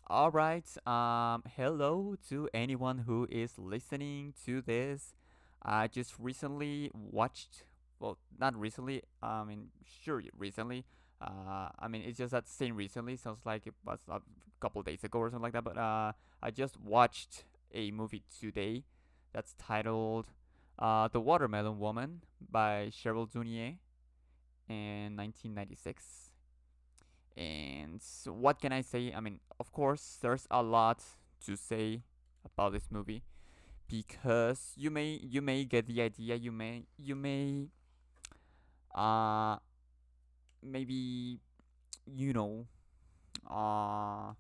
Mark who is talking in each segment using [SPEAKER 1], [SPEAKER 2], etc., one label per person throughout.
[SPEAKER 1] All right. Hello to anyone who is listening to this. I just recently watched. Well, not recently. Sure, recently. It's just that saying recently sounds like it was a couple days ago or something like that. But I just watched a movie today that's titled "The Watermelon Woman" by Cheryl Dunier in 1996. And so what can I say? Of course, there's a lot to say about this movie because you may get the idea. You may uh maybe you know uh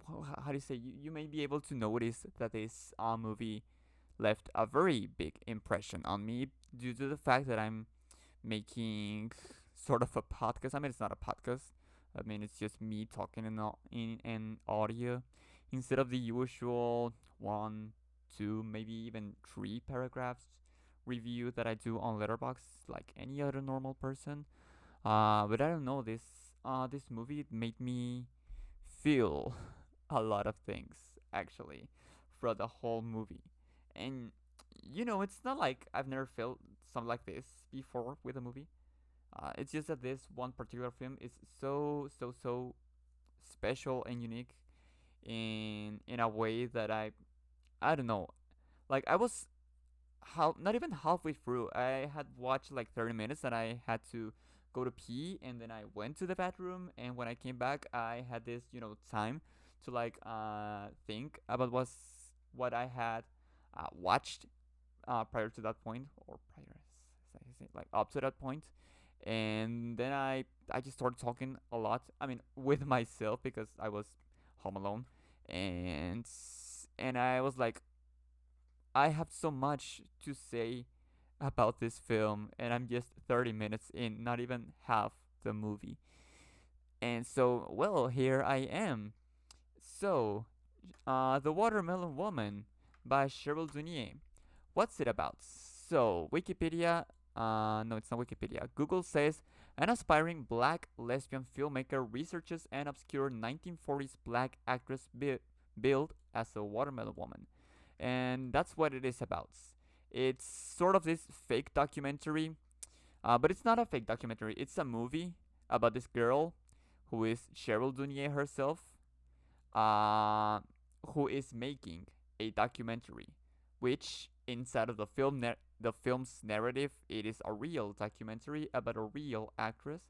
[SPEAKER 1] how do you say you may be able to notice that this movie left a very big impression on me due to the fact that I'm making sort of a podcast. It's not a podcast. It's just me talking in an audio instead of the usual one, two, maybe even three paragraphs review that I do on Letterboxd, like any other normal person. But I don't know, this movie it made me feel a lot of things actually throughout the whole movie, and it's not like I've never felt something like this before with a movie. It's just that this one particular film is so special and unique in a way that I don't know. Like I was not even halfway through. I had watched like 30 minutes and I had to go to pee, and then I went to the bathroom, and when I came back I had this time to like think about what I had watched prior to that point, or prior as I say, like up to that point. And then I just started talking a lot. With myself because I was home alone, and I was like, I have so much to say about this film, and I'm just 30 minutes in, not even half the movie. And so, well, here I am. So, The Watermelon Woman by Cheryl Dunier. What's it about? So, Wikipedia, no, it's not Wikipedia. Google says an aspiring black lesbian filmmaker researches an obscure 1940s black actress billed as a watermelon woman. And that's what it is about. It's sort of this fake documentary, but it's not a fake documentary. It's a movie about this girl who is Cheryl Dunier herself, uh, who is making a documentary, which inside of the film's narrative, it is a real documentary about a real actress.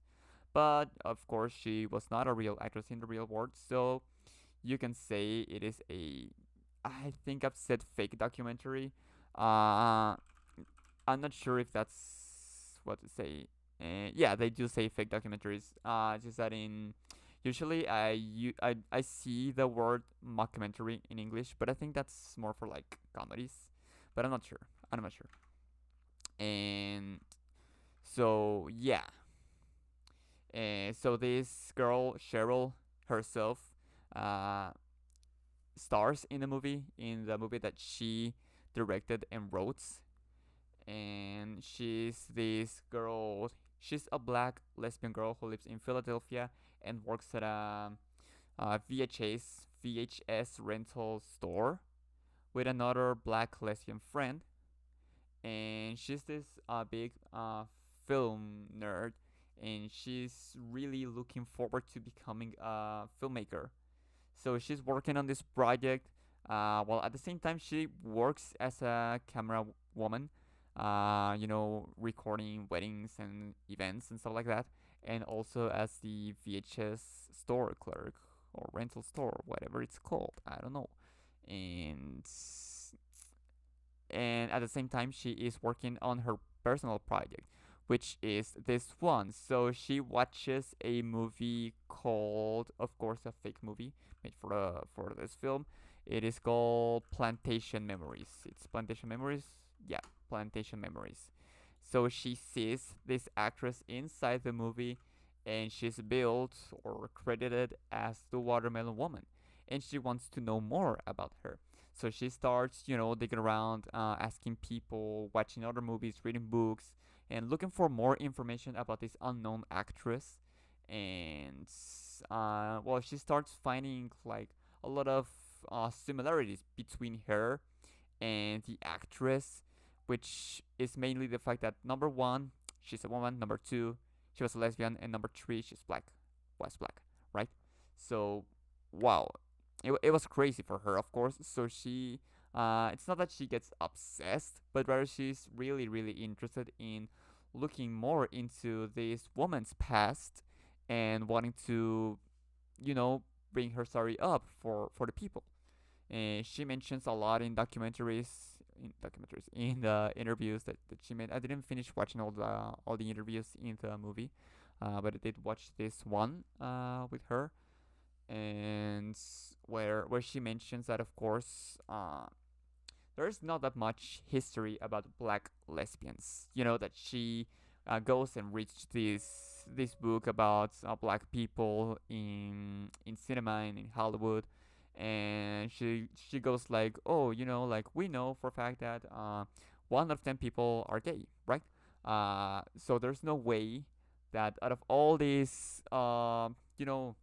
[SPEAKER 1] But of course, she was not a real actress in the real world, so you can say it is a. I think I've said fake documentary. Uh, I'm not sure if that's what to say. Yeah, they do say fake documentaries. Just that in usually I see the word mockumentary in English, but I think that's more for like comedies. But I'm not sure. I'm not sure. And so yeah, so this girl Cheryl herself uh, stars in the movie that she directed and wrote, and she's this girl. She's a black lesbian girl who lives in Philadelphia and works at a VHS rental store with another black lesbian friend. And she's this big film nerd, and she's really looking forward to becoming a filmmaker. So she's working on this project. While at the same time she works as a camera woman, recording weddings and events and stuff like that, and also as the VHS store clerk or rental store, whatever it's called. I don't know. And at the same time she is working on her personal project, which is this one. So she watches a movie called, of course, a fake movie made for this film. It is called Plantation Memories. It's Plantation Memories. Yeah, Plantation Memories. So she sees this actress inside the movie, and she's billed or credited as the Watermelon Woman, and she wants to know more about her. So she starts, digging around, asking people, watching other movies, reading books, and looking for more information about this unknown actress. And because well, she starts finding like a lot of similarities between her and the actress, which is mainly the fact that number one, she's a woman, number two, she was a lesbian, and number three, she's black, was black, right? So, wow, it was crazy for her, of course. So it's not that she gets obsessed, but rather she's really, really interested in looking more into this woman's past and wanting to, you know, bring her story up for the people. And she mentions a lot in in the interviews that she made. I didn't finish watching all the interviews in the movie, but I did watch this one with her, and where she mentions that, of course, there's not that much history about black lesbians. You know that she goes and reads this book about black people in cinema and in Hollywood, and she goes like, oh, you know, like we know for a fact that 1 out of 10 people are gay, right? So there's no way that out of all these you know,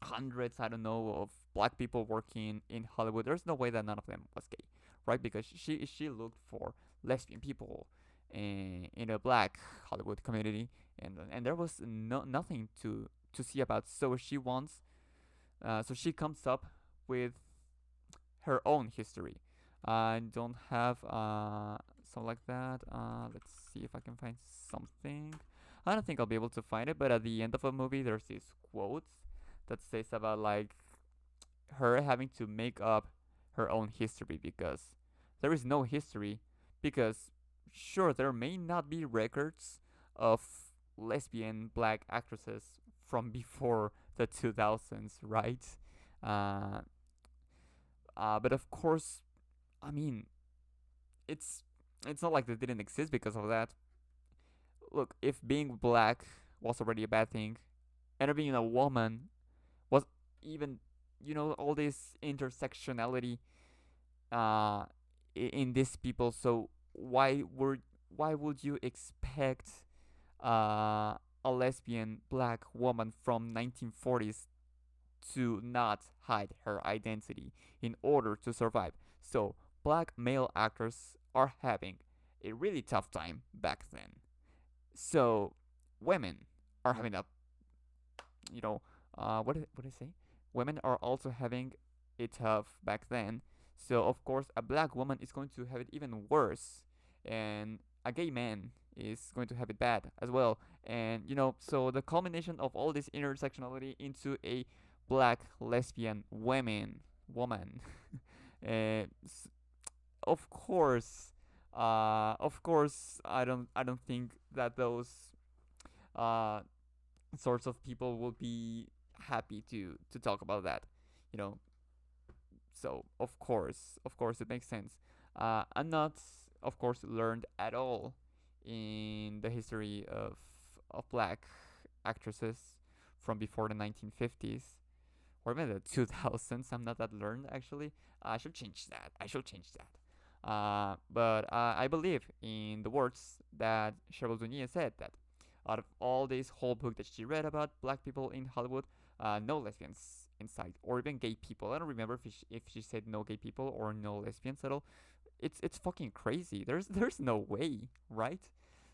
[SPEAKER 1] hundreds, I don't know, of black people working in Hollywood, there's no way that none of them was gay, right? Because she looked for lesbian people in a black Hollywood community, and there was nothing to see about. So she comes up with her own history. I don't have something like that. Let's see if I can find something. I don't think I'll be able to find it, but at the end of a movie, there's this quote that says about like her having to make up her own history because there is no history. Because sure, there may not be records of lesbian black actresses from before the 2000s, right? Uh, but of course, I mean, it's it's not like they didn't exist because of that. Look, if being black was already a bad thing, and being a woman was even, you know, all this intersectionality uh in these people. So why would you expect uh a lesbian black woman from 1940s to not hide her identity in order to survive? So black male actors are having a really tough time back then. So women are having a, you know, what did I say? Women are also having it tough back then. So of course, a black woman is going to have it even worse, and a gay man is going to have it bad as well. And you know, so the culmination of all this intersectionality into a black lesbian woman, uh, of course, I don't think that those uh sorts of people will be happy to talk about that, you know. So of course it makes sense. I'm not, of course, learned at all in the history of black actresses from before the 1950s or even the 2000s. I'm not that learned actually. I should change that. I should change that. But I believe in the words that Cheryl Dunye said, that out of all this whole book that she read about black people in Hollywood, no lesbians inside, or even gay people. I don't remember if she said no gay people or no lesbians at all. It's fucking crazy. There's no way, right?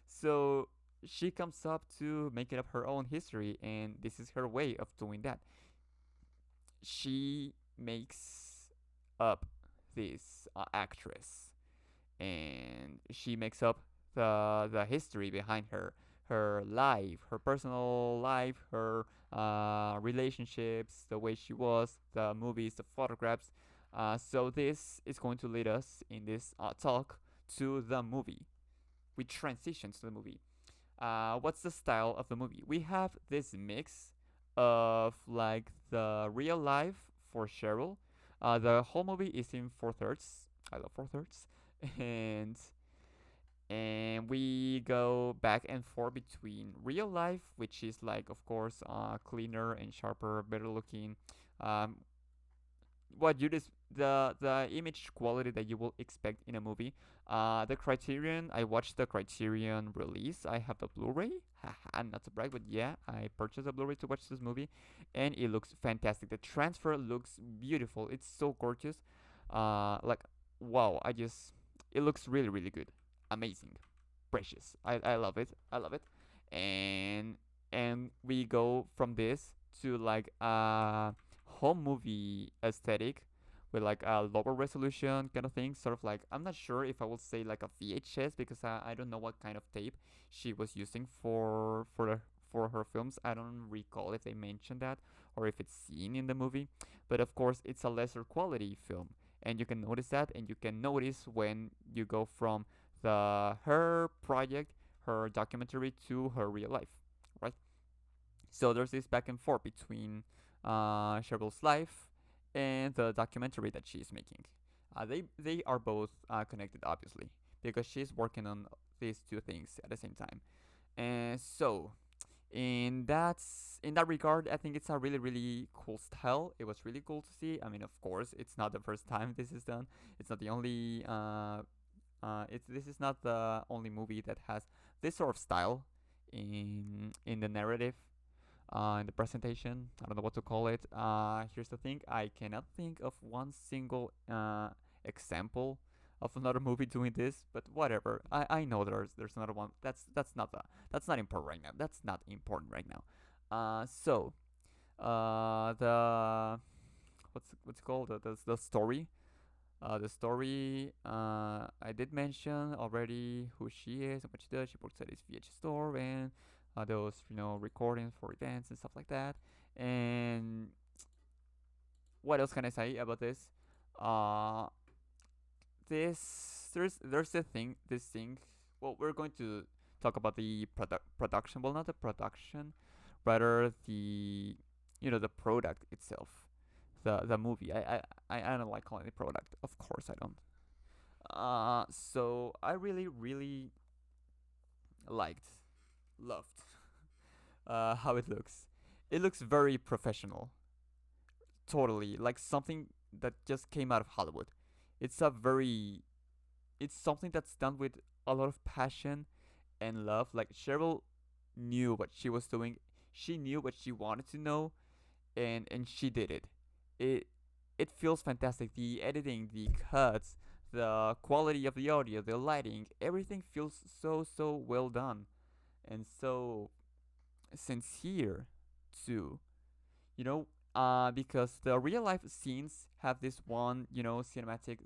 [SPEAKER 1] So she comes up to making up her own history, and this is her way of doing that. She makes up this actress, and she makes up the history behind her life, her personal life, her relationships, the way she was, the movies, the photographs. So this is going to lead us in this talk to the movie. We transition to the movie. What's the style of the movie? We have this mix of like the real life for Cheryl. The whole movie is in 4/3. I love 4/3, and we go back and forth between real life, which is like, of course, cleaner and sharper, better looking, um, what you just the image quality that you will expect in a movie. The Criterion, I watched the Criterion release. I have the Blu-ray. Haha, not to brag, but yeah, I purchased a Blu-ray to watch this movie, and it looks fantastic. The transfer looks beautiful. It's so gorgeous. Like wow, it looks really really good, amazing, precious. I love it. I love it, and we go from this to like home movie aesthetic with like a lower resolution kind of thing. Sort of like, I'm not sure if I will say like a VHS because I don't know what kind of tape she was using for her films. I don't recall if they mentioned that or if it's seen in the movie. But of course, it's a lesser quality film, and you can notice that, and you can notice when you go from the her project, her documentary to her real life, right? So there's this back and forth between Cheryl's life and the documentary that she's making. They are both connected, obviously, because she's working on these two things at the same time. And so, in that regard, I think it's a really really cool style. It was really cool to see. I mean, of course, it's not the first time this is done. It's not the only. It's This is not the only movie that has this sort of style in the narrative, in the presentation. I don't know what to call it. Here's the thing: I cannot think of one single example of another movie doing this, but whatever. I know there's another one. That's not important right now. That's not important right now. So the what's it called the story. The story, I did mention already who she is and what she does. She works at this VHS store and those, recordings for events and stuff like that. And what else can I say about this? Uh, there's a thing, this thing. Well, we're going to talk about the production. Well, not the production, rather the product itself, the movie. I don't like calling it product. Of course, I don't. So I really, really liked, loved how it looks. It looks very professional, totally like something that just came out of Hollywood. It's a very, it's something that's done with a lot of passion and love. Like Cheryl knew what she was doing. She knew what she wanted to know, and she did it. It it feels fantastic. The editing, the cuts, the quality of the audio, the lighting, everything feels so well done and so sincere too. You know, because the real life scenes have this one, cinematic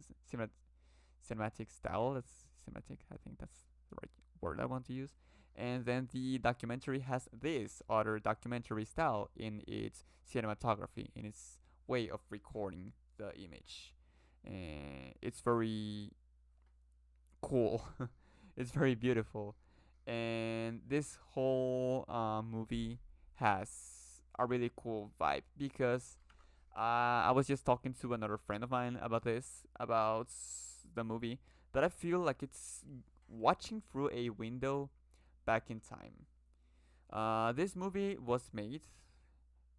[SPEAKER 1] style. That's cinematic. I think that's the right word I want to use. And then the documentary has this other documentary style in its cinematography, in its way of recording the image. And it's very cool. It's very beautiful. And this whole movie has a really cool vibe because I was just talking to another friend of mine about this, about the movie, that I feel like it's watching through a window back in time. This movie was made.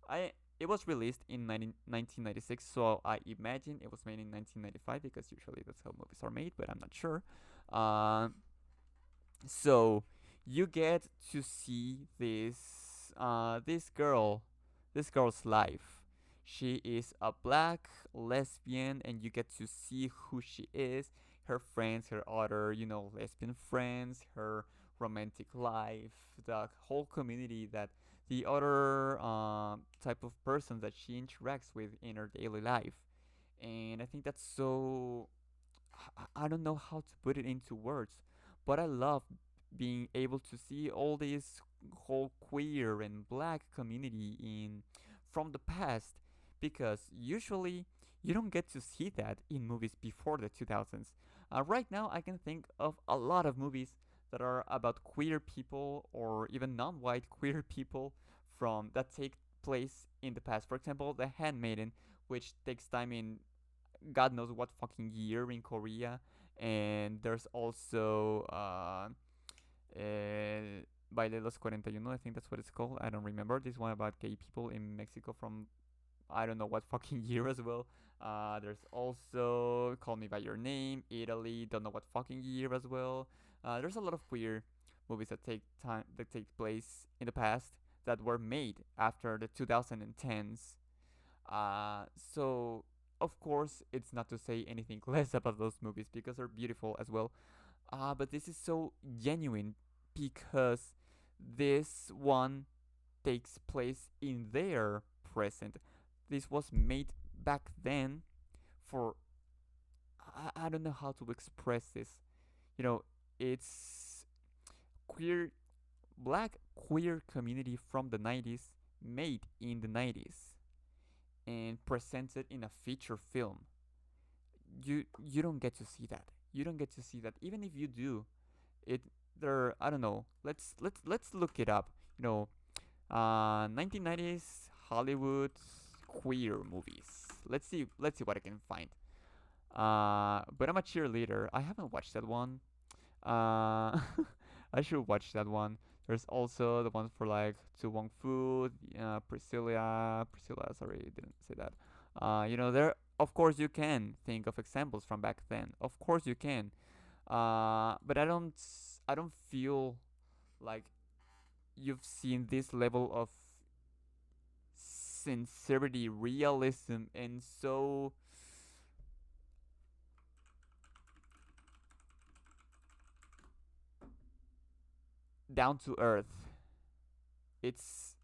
[SPEAKER 1] I It was released in 1996, so I imagine it was made in 1995 because usually that's how movies are made, but I'm not sure. Uh, so you get to see this girl's life. She is a black lesbian, and you get to see who she is, her friends, her other lesbian friends, her romantic life, the whole community that the other type of person that she interacts with in her daily life. And I think that's so. I don't know how to put it into words, but I love being able to see all this whole queer and black community in from the past, because usually you don't get to see that in movies before the 2000s. Right now, I can think of a lot of movies that are about queer people or even non-white queer people from that take place in the past. For example, The Handmaiden, which takes time in God knows what fucking year in Korea. And there's also Baile de los 41, I think that's what it's called. I don't remember. This one about gay people in Mexico from I don't know what fucking year as well. There's also Call Me by Your Name, Italy, don't know what fucking year as well. There's a lot of queer movies that take place in the past that were made after the 2010s. So of course it's not to say anything less about those movies because they're beautiful as well. But this is so genuine because this one takes place in their present. This was made back then for I don't know how to express this. You know, it's queer black queer community from the 90s made in the 90s and presented in a feature film. You don't get to see that. You don't get to see that. Even if you do, it there I don't know. Let's look it up. You know, 1990s Hollywood queer movies. Let's see what I can find. But I'm a cheerleader. I haven't watched that one. Uh, I should watch that one. There's also the one for like To Wong Fu, Priscilla. Sorry, didn't say that. There. Of course, you can think of examples from back then. Of course, you can. But I don't feel like you've seen this level of sincerity, realism, and so down to earth. It's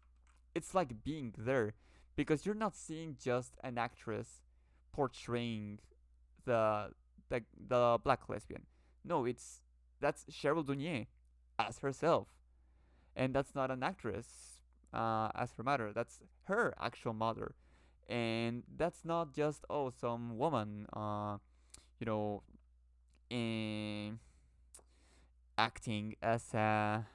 [SPEAKER 1] it's like being there because you're not seeing just an actress portraying the the black lesbian. No, that's Cheryl Dunier as herself, and that's not an actress as her mother. That's her actual mother, and that's not just some woman, you know, in acting as a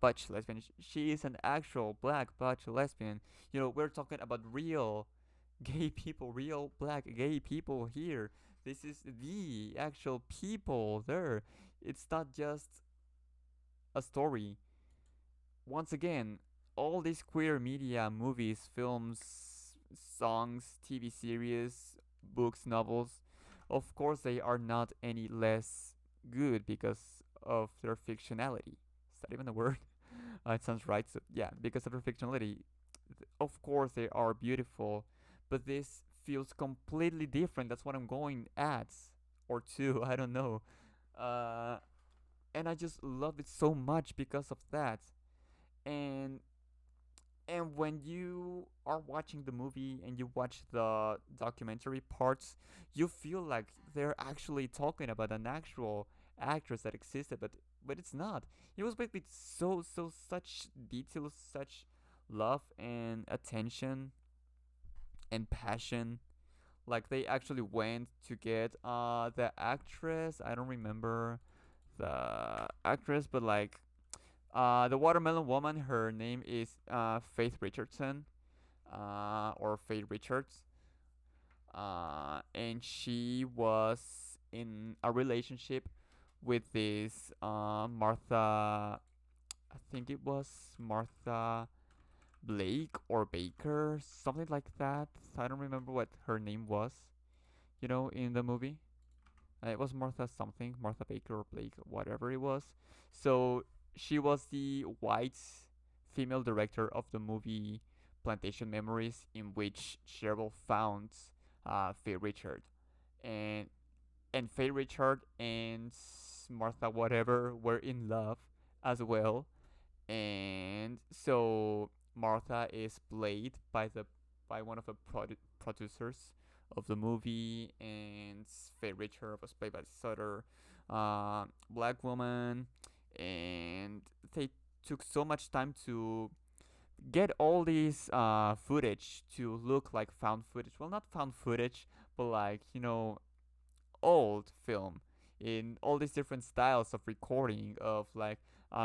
[SPEAKER 1] butch lesbian. She is an actual black butch lesbian. We're talking about real gay people, real black gay people here. This is the actual people there. It's not just a story. Once again, all these queer media, movies, films, songs, TV series, books, novels, of course, they are not any less good because of their fictionality. Is that even a word? It sounds right. So, yeah, because of their fictionality, of course, they are beautiful, but this feels completely different. That's what I'm going at, or two, I don't know. Uh, and I just love it so much because of that. And when you are watching the movie and you watch the documentary parts, you feel like they're actually talking about an actual actress that existed, but it's not. It was made with such detail, such love and attention and passion. Like they actually went to get the actress. I don't remember the actress, but like the Watermelon Woman, her name is Faith Richardson, or Faith Richards, and she was in a relationship with this Martha. I think it was Martha Blake or Baker, something like that. I don't remember what her name was. In the movie. It was Martha something, Martha Baker or Blake, whatever it was. So she was the white female director of the movie Plantation Memories, in which Cheryl found Faye Richard, and Faye Richard and Martha whatever were in love as well, and so Martha is played by one of the producers of the movie, and Faye Richard was played by this other black woman, and they took so much time to get all these footage to look like found footage. Well, not found footage, but like old film in all these different styles of recording of like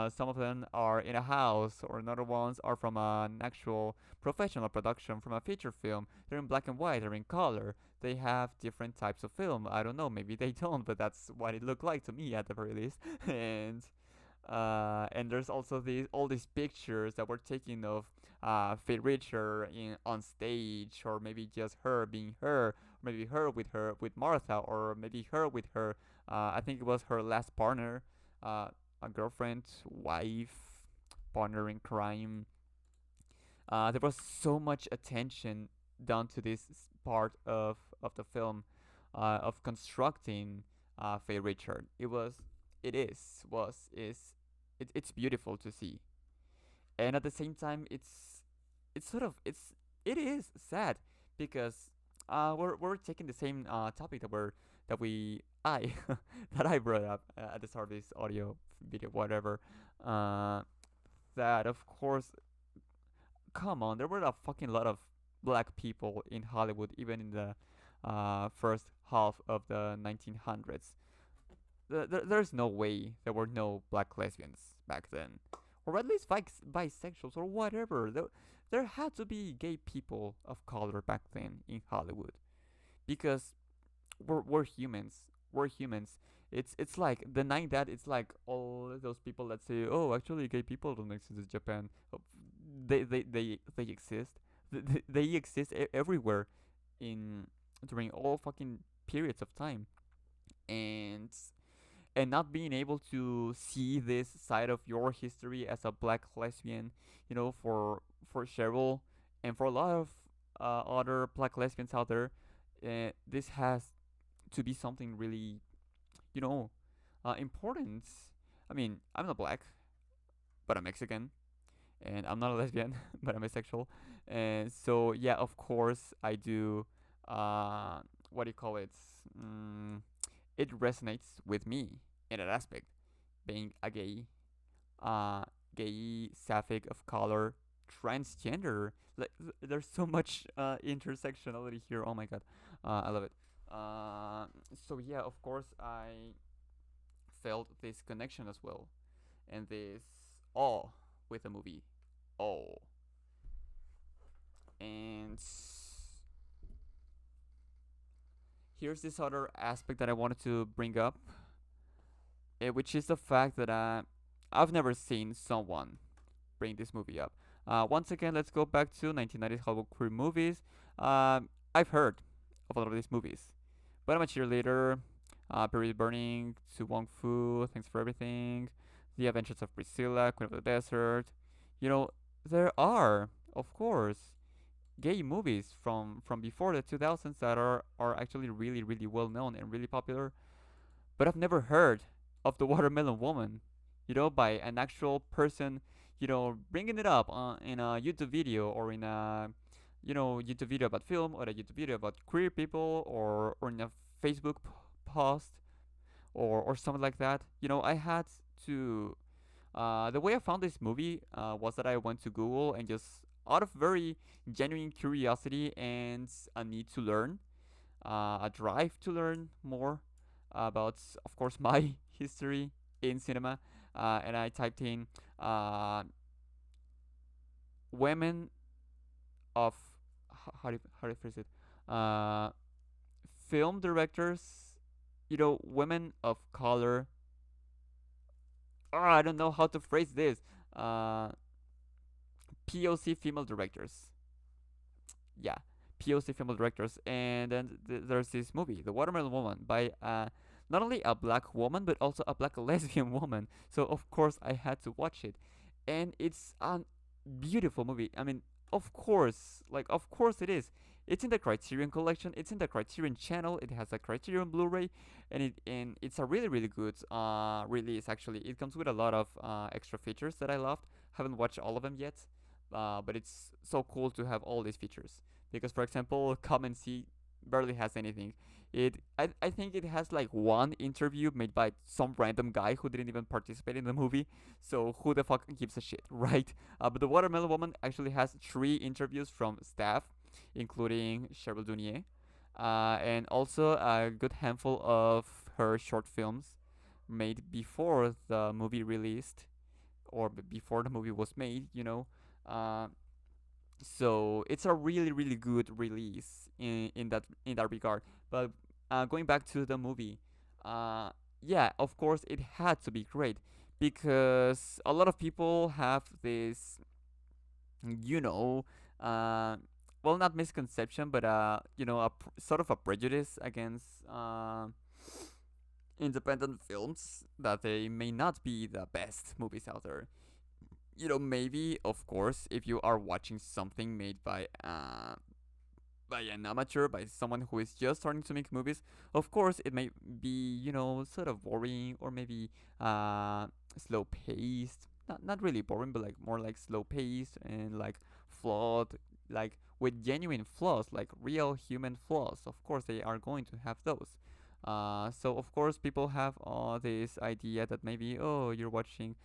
[SPEAKER 1] some of them are in a house or another ones are from an actual professional production from a feature film. They're in black and white, they're in color, they have different types of film. I don't know, maybe they don't, but that's what it looked like to me at the very least. And there's also these all these pictures that were taken of Faye Richard in on stage, or maybe just her being her, maybe her with Martha, or maybe her with her. I think it was her last partner, a girlfriend, wife, partner in crime. There was so much attention done to this part of the film, of constructing Faye Richard. It is, was, is, it's beautiful to see, and at the same time, it's sort of it is sad because we're taking the same topic that we I that I brought up at the start of this audio video, whatever. Uh, that of course, come on, there were a fucking lot of black people in Hollywood, even in the first half of the 1900s. There's no way there were no black lesbians back then, or at least bisexuals or whatever. There had to be gay people of color back then in Hollywood because we're humans. We're humans. It's like denying that. It's like all those people that say, "Oh, actually, gay people don't exist in Japan." Oh, they exist. They exist everywhere in during all fucking periods of time, and not being able to see this side of your history as a black lesbian, for Cheryl and for a lot of other black lesbians out there, this has to be something really, you know, important. I mean, I'm not black, but I'm Mexican, and I'm not a lesbian, but I'm asexual, and so yeah, of course I do. What do you call it? Mm, it resonates with me in that aspect, being a uh, gay, sapphic of color, transgender. Like, there's so much intersectionality here. Oh my god, I love it. So yeah, of course, I felt this connection as well, and this awe with the movie. Oh, and here's this other aspect that I wanted to bring up, which is the fact that I've never seen someone bring this movie up. Once again, let's go back to 1990s Hollywood queer movies. I've heard of a lot of these movies, but I'm a cheerleader. Paris Burning, To Wong Fu, Thanks for Everything, The Adventures of Priscilla, Queen of the Desert. You know, there are, of course, gay movies from before the 2000s that are actually really really well known and really popular, but I've never heard of the Watermelon Woman, by an actual person, bringing it up in a YouTube video, or in a, YouTube video about film, or a YouTube video about queer people, or in a Facebook post, or something like that. I had to. The way I found this movie was that I went to Google and just out of very genuine curiosity and a need to learn, a drive to learn more about, of course, my history in cinema. And I typed in women of, how do you phrase it? Uh, Film directors, women of color. Oh, I don't know how to phrase this. Uh, POC female directors. Yeah, POC female directors. And then there's this movie, The Watermelon Woman, by not only a black woman but also a black lesbian woman. So of course I had to watch it, and it's a beautiful movie. I mean, of course it is. It's in the Criterion Collection. It's in the Criterion Channel. It has a Criterion Blu-ray, and it's a really really good release. Actually, it comes with a lot of extra features that I loved. Haven't watched all of them yet, but it's so cool to have all these features. Because, for example, Come and See barely has anything. I think it has like one interview made by some random guy who didn't even participate in the movie. So who the fuck gives a shit, right? But the Watermelon Woman actually has 3 interviews from staff, including Cheryl Dunier, and also a good handful of her short films made before the movie released, or before the movie was made. Uh, so it's a really really good release in that regard. But going back to the movie, yeah, of course it had to be great, because a lot of people have this you know, uh, well, not misconception, but sort of a prejudice against independent films that they may not be the best movies out there. Maybe of course, if you are watching something made by an amateur, by someone who is just starting to make movies, of course it may be, sort of boring, or maybe slow paced. Not really boring, but like more like slow paced and like flawed, like with genuine flaws, like real human flaws. Of course, they are going to have those. So of course, people have this idea that maybe, oh, you're watching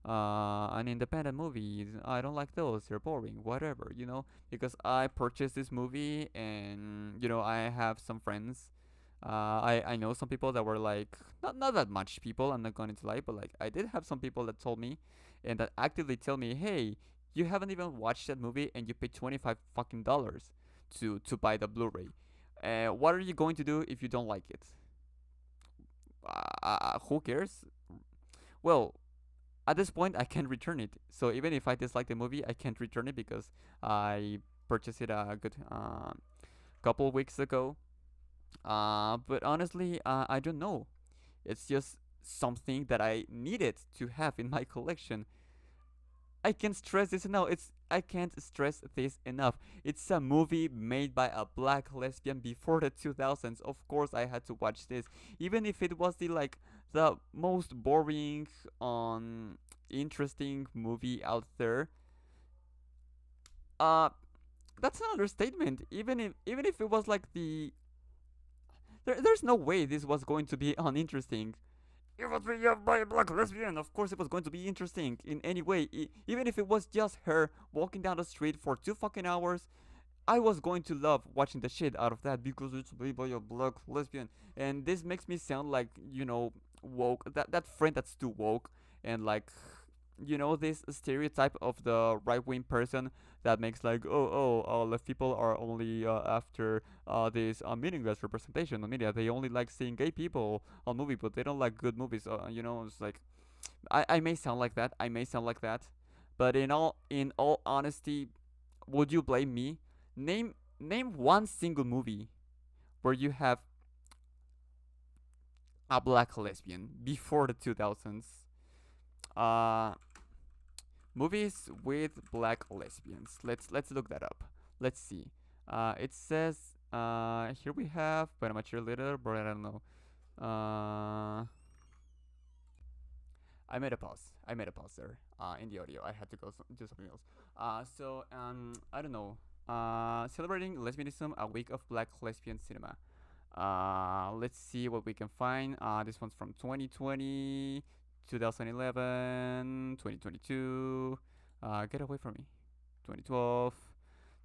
[SPEAKER 1] an independent movie. I don't like those. They're boring. Whatever, because I purchased this movie, and I have some friends. I know some people that were like, not that much people. I'm not going to lie, but like I did have some people that told me, and that actively tell me, hey, you haven't even watched that movie, and you paid $25 fucking to buy the Blu-ray. What are you going to do if you don't like it? Who cares? Well, at this point I can't return it. So even if I dislike the movie, I can't return it because I purchased it a good couple weeks ago. But honestly, I don't know. It's just something that I needed to have in my collection. I can't stress this enough. I can't stress this enough. It's a movie made by a black lesbian before the 2000s. Of course, I had to watch this, even if it was the most boring, interesting movie out there. Uh, that's an understatement. Even if it was like there's no way this was going to be uninteresting. It was made by a black lesbian. Of course, it was going to be interesting in any way. Even if it was just her walking down the street for 2 fucking hours, I was going to love watching the shit out of that because it's made by a black lesbian. And this makes me sound like, woke. That friend that's too woke, and like, this stereotype of the right wing person that makes like, all the people are only after this meaningless representation on media. They only like seeing gay people on movie, but they don't like good movies. It's like, I may sound like that. I may sound like that, but in all honesty, would you blame me? Name one single movie where you have a black lesbian before the 2000s. Uh, Movies with black lesbians. Let's look that up. Let's see. It says here we have but I'm a cheerleader, but I don't know. I made a pause. I made a pause there. In the audio, I had to go do something else. I don't know. Celebrating lesbianism, a week of black lesbian cinema. Let's see what we can find. This one's from 2020, 2011, 2022. Get away from me. 2012,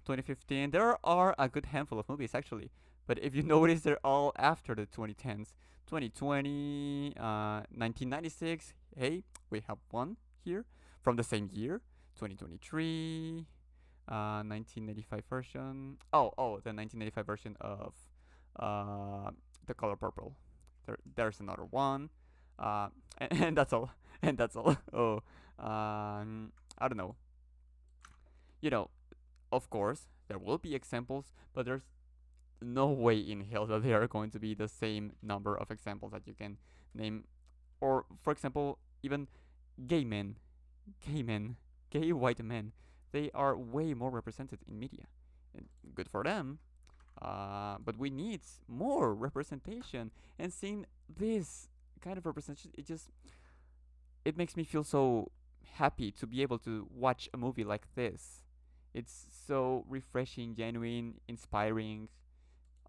[SPEAKER 1] 2015. There are a good handful of movies actually, but if you notice, they're all after the 2010s. 2020, 1996. Hey, we have one here from the same year. 2023, 1985 version. The 1985 version of uh, The Color Purple. There's another one, and that's all. And that's all. I don't know. You know, of course, there will be examples, but there's no way in hell that there are going to be the same number of examples that you can name. Or, for example, even gay men, gay men, gay white men. They are way more represented in media. And good for them. But we need more representation. And seeing this kind of representation, it makes me feel so happy to be able to watch a movie like this. It's so refreshing, genuine, inspiring,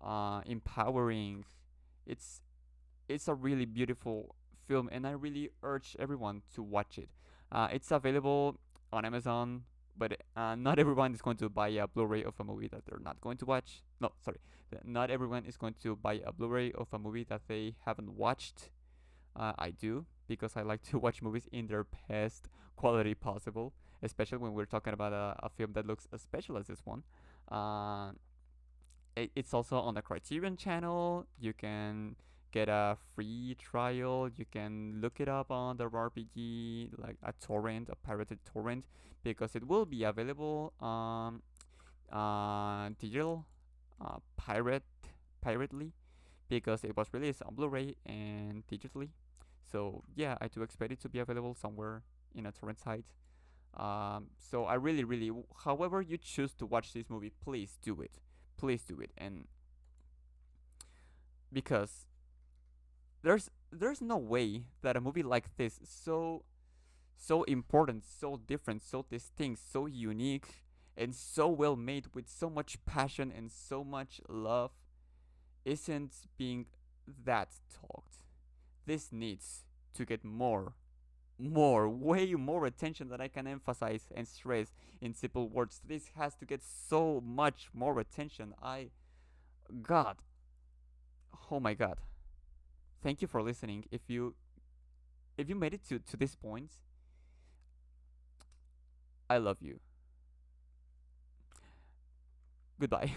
[SPEAKER 1] empowering. It's it's a really beautiful film, and I really urge everyone to watch it. It's available on Amazon, but not everyone is going to buy a Blu-ray of a movie that they're not going to watch. No, sorry, not everyone is going to buy a Blu-ray of a movie that they haven't watched. I do because I like to watch movies in their best quality possible, especially when we're talking about a film that looks as special as this one. Uh, it's also on the Criterion channel. You can get a free trial. You can look it up on the RPG, like a torrent, a pirated torrent, because it will be available digital, pirate pirately, because it was released on Blu-ray and digitally. So yeah, I do expect it to be available somewhere in a torrent site. So I really, really, however you choose to watch this movie, please do it, and because there's no way that a movie like this, so important, so different, so distinct, so unique, and so well made with so much passion and so much love, isn't being that talked. This needs to get way more attention that I can emphasize and stress in simple words. This has to get so much more attention. God, oh my God. Thank you for listening. If you made it to this point, I love you. Goodbye.